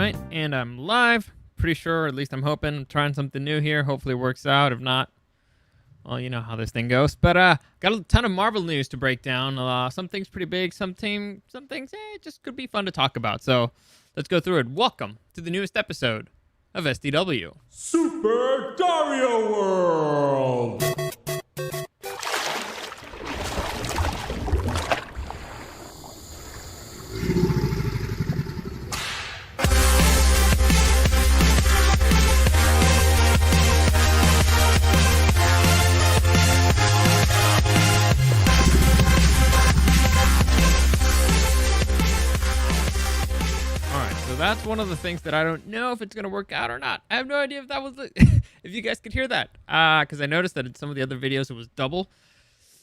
right, and I'm live. Pretty sure, at least I'm hoping. I'm trying something new here. Hopefully it works out. If not, well, you know how this thing goes. But got a ton of Marvel news to break down. Some things pretty big. Some things, just could be fun to talk about. So let's go through it. Welcome to the newest episode of SDW. Super Dario World! That's one of the things that I don't know if it's going to work out or not. I have no idea if that was if you guys could hear that, because I noticed that in some of the other videos it was double.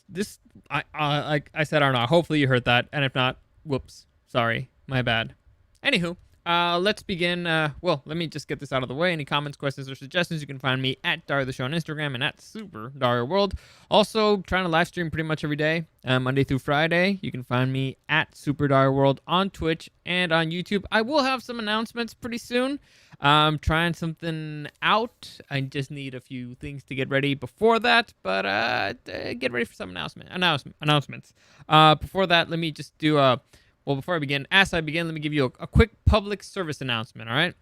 This, like I said, I don't know. Hopefully you heard that, and if not, whoops, sorry, my bad. Anywho, let's begin. Well, let me just get this out of the way. Any comments, questions, or suggestions, you can find me at Dario the Show on Instagram and at Super Dario World. Also, trying to live stream pretty much every day, Monday through Friday. You can find me at Super Dario World on Twitch and on YouTube. I will have some announcements pretty soon. I'm trying something out. I just need a few things to get ready before that, but get ready for some announcements. Before that, let me just do a... Well, before I begin, let me give you a quick public service announcement, all right?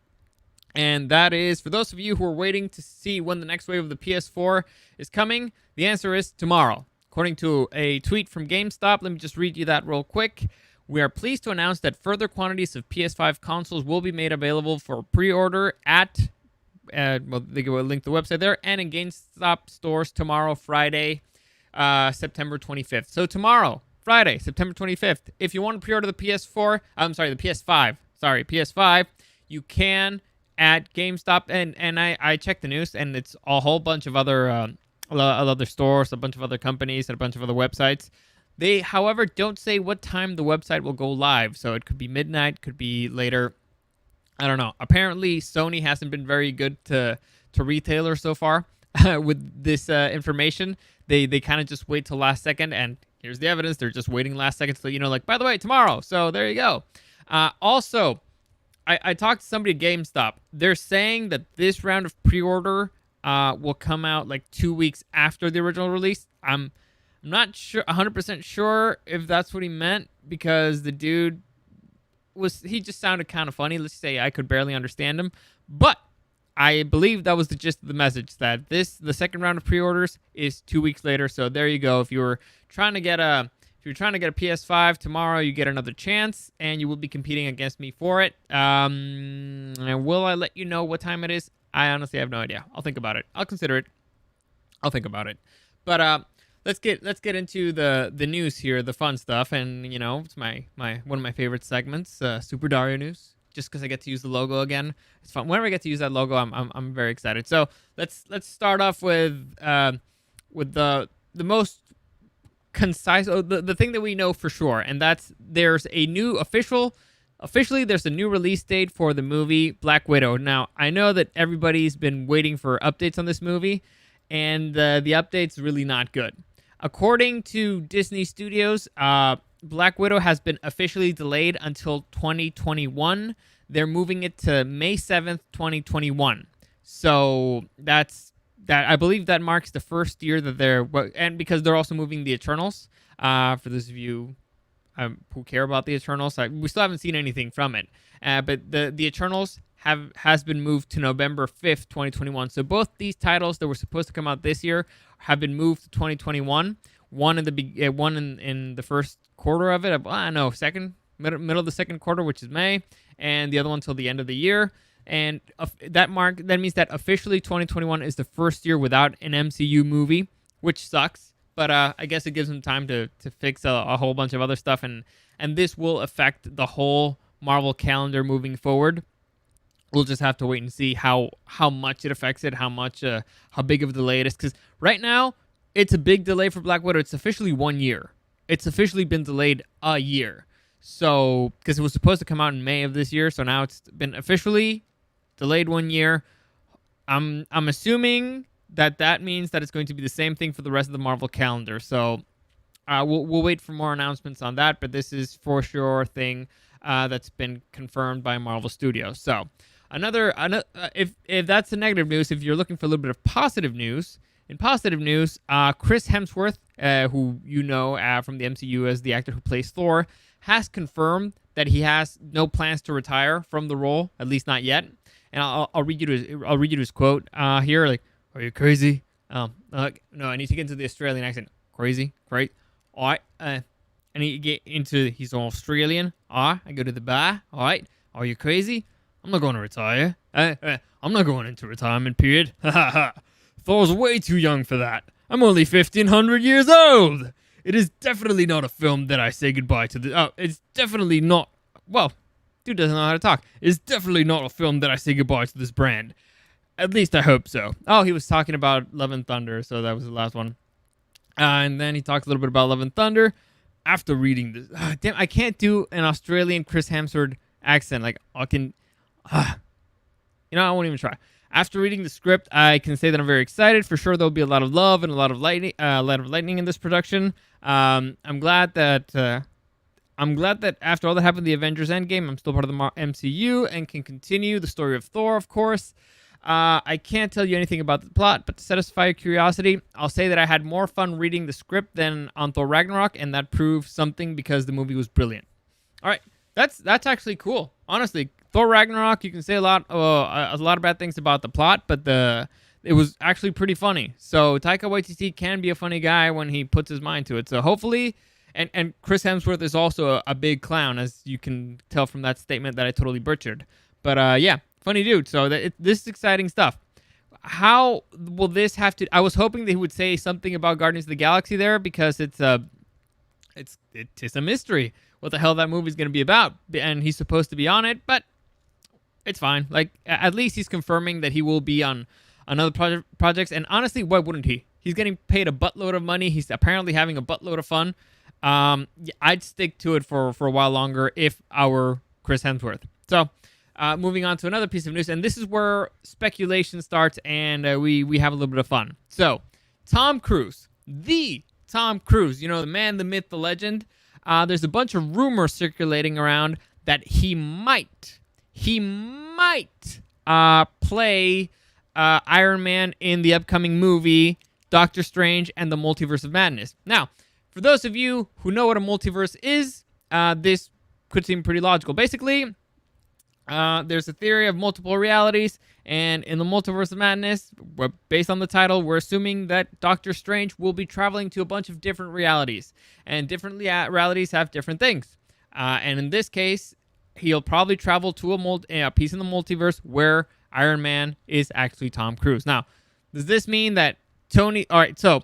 And that is, for those of you who are waiting to see when the next wave of the PS4 is coming, the answer is tomorrow. According to a tweet from GameStop, let me just read you that real quick. We are pleased to announce that further quantities of PS5 consoles will be made available for pre-order at, well, they will link the website there, and in GameStop stores tomorrow, Friday, September 25th. So tomorrow, Friday, September 25th. If you want to pre-order the PS5, you can at GameStop. And I checked the news, and it's a whole bunch of other stores, a bunch of other companies, and a bunch of other websites. They, however, don't say what time the website will go live. So it could be midnight, could be later. I don't know. Apparently, Sony hasn't been very good to retailers so far with this information. They kind of just wait till last second, and here's the evidence. They're just waiting last second to let you know, like, by the way, tomorrow. So there you go. Also, I talked to somebody at GameStop. They're saying that this round of pre-order will come out like 2 weeks after the original release. I'm not sure, 100% sure if that's what he meant, because the dude he just sounded kind of funny. Let's say I could barely understand him. But I believe that was the gist of the message, that the second round of pre-orders is 2 weeks later. So there you go. If you're trying to get a PS5 tomorrow, you get another chance, and you will be competing against me for it. And will I let you know what time it is? I honestly have no idea. I'll think about it. I'll consider it. I'll think about it. But let's get into the news here, the fun stuff, and you know, it's my one of my favorite segments, Super Dario News. Just because I get to use the logo again, it's fun. Whenever I get to use that logo, I'm very excited. So let's start off with the most concise, the thing that we know for sure, and that's there's a new officially there's a new release date for the movie Black Widow. Now I know that everybody's been waiting for updates on this movie, and the update's really not good. According to Disney Studios, Black Widow has been officially delayed until 2021. They're moving it to May 7th, 2021. So that's that. I believe that marks the first year that and because they're also moving the Eternals. For those of you who care about the Eternals, we still haven't seen anything from it. But the Eternals has been moved to November 5th, 2021. So both these titles that were supposed to come out this year have been moved to 2021. One in the first quarter of it. Middle of the second quarter, which is May, and the other one till the end of the year. And that means that officially 2021 is the first year without an MCU movie, which sucks. But I guess it gives them time to fix a whole bunch of other stuff, and this will affect the whole Marvel calendar moving forward. We'll just have to wait and see how much it affects it, how big of a delay it is. Because right now, it's a big delay for Black Widow. It's officially 1 year. It's officially been delayed a year. So, because it was supposed to come out in May of this year, so now it's been officially delayed 1 year. I'm assuming that means that it's going to be the same thing for the rest of the Marvel calendar. So, we'll wait for more announcements on that. But this is for sure thing. that's been confirmed by Marvel Studios. So if that's the negative news, if you're looking for a little bit of positive news, Chris Hemsworth, who you know from the MCU as the actor who plays Thor, has confirmed that he has no plans to retire from the role, at least not yet. And I'll read you his quote here. Like, are you crazy? No, I need to get into the Australian accent. Crazy, great. All right. I need to get into. He's Australian. All right. I go to the bar. All right. Are you crazy? I'm not going to retire. I'm not going into retirement period. Ha ha ha. Thor's way too young for that. I'm only 1,500 years old. It is definitely not a film that I say goodbye to. It's definitely not. Well, dude doesn't know how to talk. It's definitely not a film that I say goodbye to this brand. At least I hope so. Oh, he was talking about Love and Thunder, so that was the last one. And then he talked a little bit about Love and Thunder. After reading this, damn, I can't do an Australian Chris Hemsworth accent. Like, I can. I won't even try. After reading the script, I can say that I'm very excited. For sure, there'll be a lot of love and a lot of lightning in this production. I'm glad that after all that happened in the Avengers Endgame, I'm still part of the MCU and can continue the story of Thor, of course. I can't tell you anything about the plot, but to satisfy your curiosity, I'll say that I had more fun reading the script than on Thor Ragnarok, and that proves something because the movie was brilliant. All right, that's actually cool. Honestly, Thor Ragnarok, you can say a lot of bad things about the plot, but it was actually pretty funny. So Taika Waititi can be a funny guy when he puts his mind to it. So hopefully, and Chris Hemsworth is also a big clown, as you can tell from that statement that I totally butchered. But yeah, funny dude. So this is exciting stuff. How will this have to? I was hoping that he would say something about Guardians of the Galaxy there, because it's a mystery what the hell that movie's going to be about, and he's supposed to be on it, but it's fine. Like, at least he's confirming that he will be on another projects, and honestly, why wouldn't he? He's getting paid a buttload of money. He's apparently having a buttload of fun. I'd stick to it for a while longer if I were Chris Hemsworth. So, moving on to another piece of news, and this is where speculation starts, and we have a little bit of fun. So, Tom Cruise, the man, the myth, the legend. There's a bunch of rumors circulating around that he might play Iron Man in the upcoming movie Doctor Strange and the Multiverse of Madness. Now, for those of you who know what a multiverse is, this could seem pretty logical. Basically, there's a theory of multiple realities, and in the Multiverse of Madness, based on the title, we're assuming that Doctor Strange will be traveling to a bunch of different realities, and different realities have different things. And in this case, he'll probably travel to a piece in the multiverse where Iron Man is actually Tom Cruise. Now, does this mean that all right, so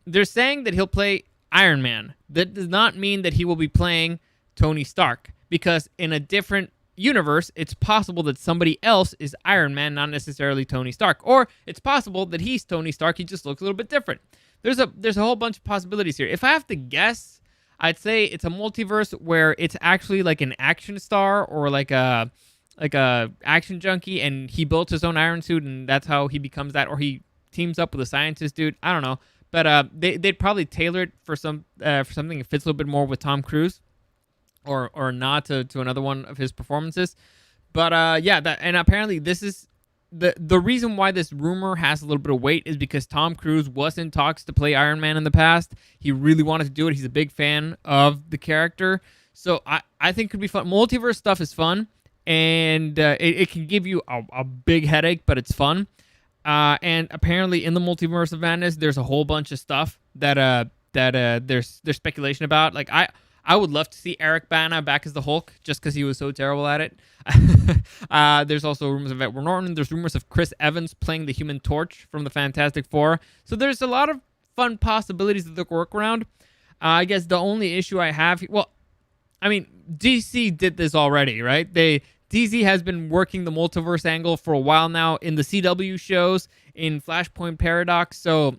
they're saying that he'll play Iron Man. That does not mean that he will be playing Tony Stark, because in a different universe, it's possible that somebody else is Iron Man, not necessarily Tony Stark. Or it's possible that he's Tony Stark, he just looks a little bit different. There's a whole bunch of possibilities here. If I have to guess, I'd say it's a multiverse where it's actually like an action star or like a action junkie, and he built his own iron suit, and that's how he becomes that, or he teams up with a scientist dude. I don't know, but they'd probably tailor it for something that fits a little bit more with Tom Cruise, or not to another one of his performances. But and apparently this is the reason why this rumor has a little bit of weight is because Tom Cruise was in talks to play Iron Man in the past. He really wanted to do it. He's a big fan of the character. So I think it could be fun. Multiverse stuff is fun, and it can give you a big headache, but it's fun. And apparently in the Multiverse of Madness, there's a whole bunch of stuff that there's speculation about. Like, I would love to see Eric Bana back as the Hulk, just because he was so terrible at it. There's also rumors of Edward Norton. There's rumors of Chris Evans playing the Human Torch from the Fantastic Four. So there's a lot of fun possibilities that they could work around. I guess the only issue I have... Well, I mean, DC did this already, right? DC has been working the multiverse angle for a while now in the CW shows, in Flashpoint Paradox, so...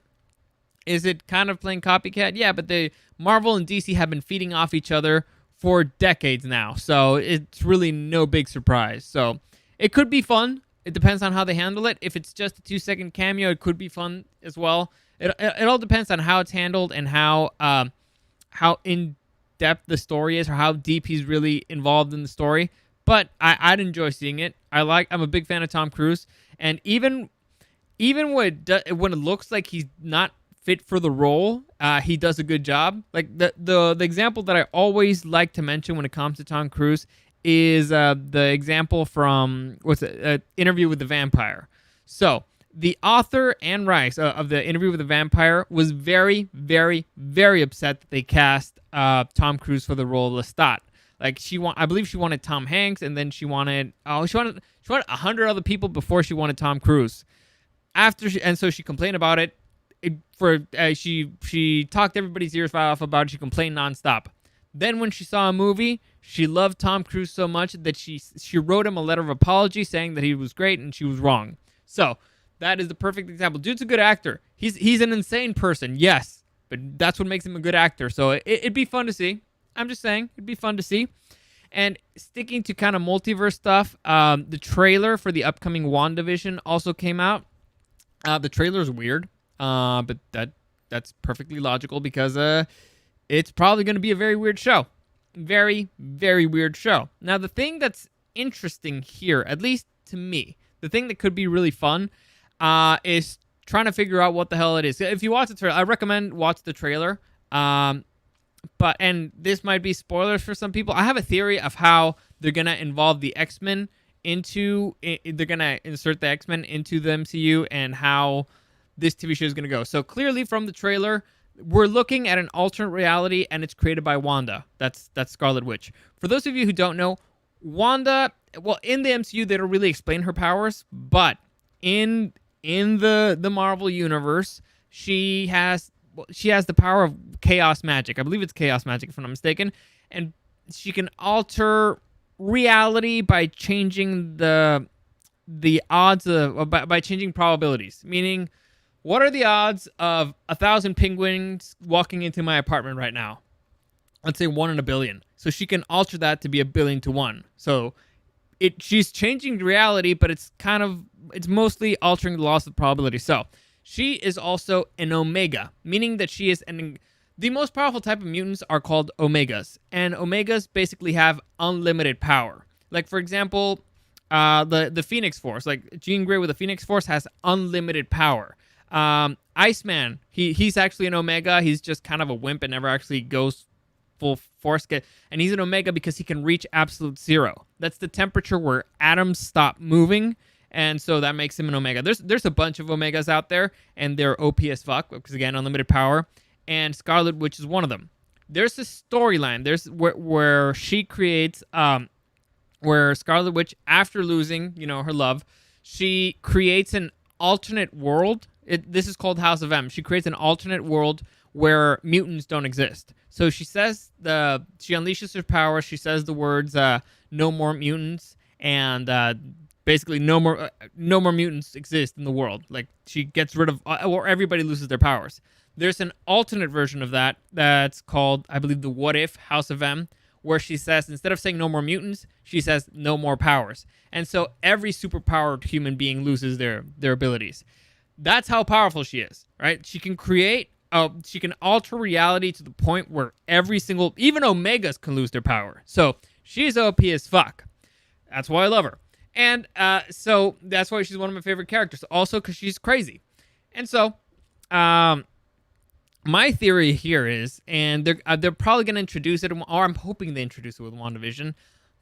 Is it kind of playing copycat? Yeah, but Marvel and DC have been feeding off each other for decades now, so it's really no big surprise. So it could be fun. It depends on how they handle it. If it's just a 2-second cameo, it could be fun as well. It all depends on how it's handled and how in depth the story is or how deep he's really involved in the story. But I'd enjoy seeing it. I'm a big fan of Tom Cruise, and even when it looks like he's not fit for the role, he does a good job. Like the example that I always like to mention when it comes to Tom Cruise is the example from Interview with the Vampire. So the author Anne Rice of the Interview with the Vampire was very, very, very upset that they cast Tom Cruise for the role of Lestat. Like I believe she wanted Tom Hanks, and then she wanted 100 other people before she wanted Tom Cruise. So she complained about it. She talked everybody's ears off about it. She complained nonstop. Then when she saw a movie, she loved Tom Cruise so much that she wrote him a letter of apology saying that he was great and she was wrong. So that is the perfect example. Dude's a good actor. He's an insane person, yes, but that's what makes him a good actor. So it'd be fun to see. I'm just saying, it'd be fun to see. And sticking to kind of multiverse stuff, the trailer for the upcoming WandaVision also came out. The trailer is weird, but that's perfectly logical because it's probably going to be a very weird show. Very, very weird show. Now, the thing that's interesting here, at least to me, the thing that could be really fun is trying to figure out what the hell it is. If you watch the trailer, I recommend watch the trailer. And this might be spoilers for some people. I have a theory of how they're going to involve the X-Men they're going to insert the X-Men into the MCU and how this TV show is going to go. So clearly from the trailer, we're looking at an alternate reality, and it's created by Wanda. That's Scarlet Witch. For those of you who don't know, Wanda, well, in the MCU, they don't really explain her powers, but in the Marvel universe, she has the power of chaos magic. I believe it's chaos magic, if I'm not mistaken, and she can alter reality by changing the odds by changing probabilities. Meaning, what are the odds of 1,000 penguins walking into my apartment right now? Let's say 1 in a billion. So she can alter that to be 1 billion to 1. So she's changing reality, but it's mostly altering the laws of probability. So she is also an Omega, meaning that she is the most powerful type of mutants are called Omegas, and Omegas basically have unlimited power. Like, for example, the Phoenix Force, like Jean Grey with the Phoenix Force has unlimited power. Iceman, he's actually an Omega. He's just kind of a wimp and never actually goes full force. And he's an Omega because he can reach absolute zero. That's the temperature where atoms stop moving. And so that makes him an Omega. There's a bunch of Omegas out there, and they're OP as fuck because, again, unlimited power. And Scarlet Witch is one of them. There's a storyline. There's where she creates, where Scarlet Witch, after losing, her love, she creates an alternate world. This is called House of M. She creates an alternate world where mutants don't exist. So she says she unleashes her power. She says the words "no more mutants," and basically no more mutants exist in the world. Like, she gets rid of, or everybody loses their powers. There's an alternate version of that that's called, I believe, the What If House of M, where she says, instead of saying no more mutants, she says no more powers. And so every superpowered human being loses their abilities. That's how powerful she is, right? She can she can alter reality to the point where even Omegas can lose their power. So she's OP as fuck. That's why I love her. And so that's why she's one of my favorite characters. Also because she's crazy. And so, my theory here is, and they're probably going to introduce it, or I'm hoping they introduce it with WandaVision,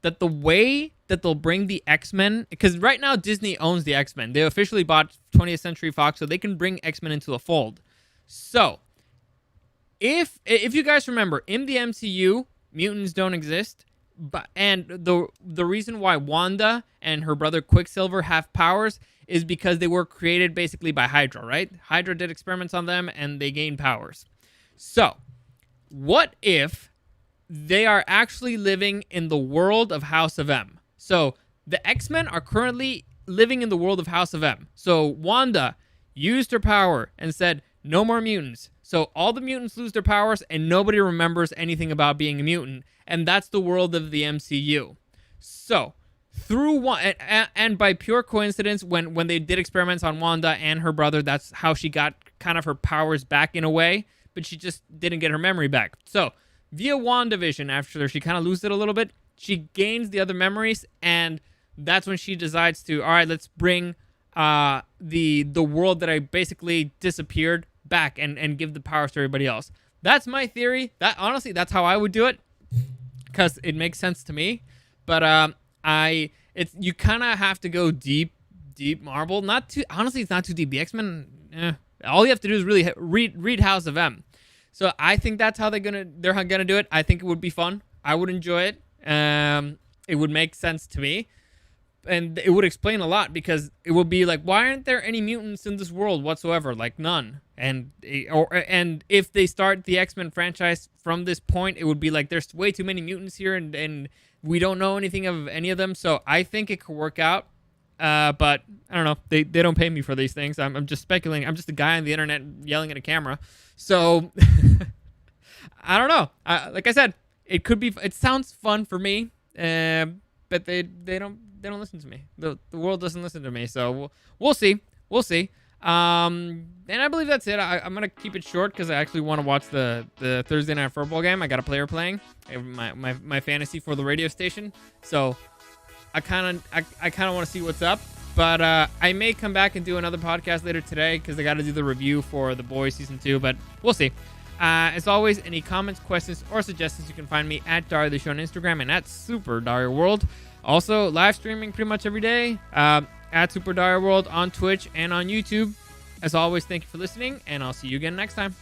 that the way that they'll bring the X-Men, because right now Disney owns the X-Men. They officially bought 20th Century Fox, so they can bring X-Men into the fold. So, if you guys remember, in the MCU, mutants don't exist, and the reason why Wanda and her brother Quicksilver have powers is because they were created basically by Hydra, right? Hydra did experiments on them, and they gained powers. So, what if they are actually living in the world of House of M? So, the X-Men are currently living in the world of House of M. So, Wanda used her power and said, no more mutants. So, all the mutants lose their powers, and nobody remembers anything about being a mutant. And that's the world of the MCU. So, through one, and by pure coincidence, when they did experiments on Wanda and her brother, that's how she got kind of her powers back in a way, but she just didn't get her memory back. So via Wandavision, after she kind of loses it a little bit, she gains the other memories, and that's when she decides to, all right, let's bring the world that I basically disappeared back and give the powers to everybody else. That's my theory. That honestly, that's how I would do it, because it makes sense to me. But you kind of have to go deep Marvel. Not too honestly, it's not too deep. The X-Men, all you have to do is really read House of M. So I think that's how they're gonna do it. I think it would be fun. I would enjoy it. It would make sense to me, and it would explain a lot, because it would be like, why aren't there any mutants in this world whatsoever? Like none. And if they start the X-Men franchise from this point, it would be like there's way too many mutants here, and we don't know anything of any of them. So I think it could work out. But I don't know. They don't pay me for these things. I'm just speculating. I'm just a guy on the internet yelling at a camera. So I don't know. Like I said, it could be. It sounds fun for me. But they don't listen to me. The world doesn't listen to me. So we'll see. We'll see. And I believe that's it. I'm gonna keep it short, because I actually want to watch the Thursday night football game. I got a player playing my fantasy for the radio station. So I kind of want to see what's up. But I may come back and do another podcast later today, because I got to do the review for The Boys Season 2. But we'll see. As always, any comments, questions, or suggestions, you can find me at Dario the Show on Instagram and at Super Dario World. Also, live streaming pretty much every day at Super Dario World on Twitch and on YouTube. As always, thank you for listening, and I'll see you again next time.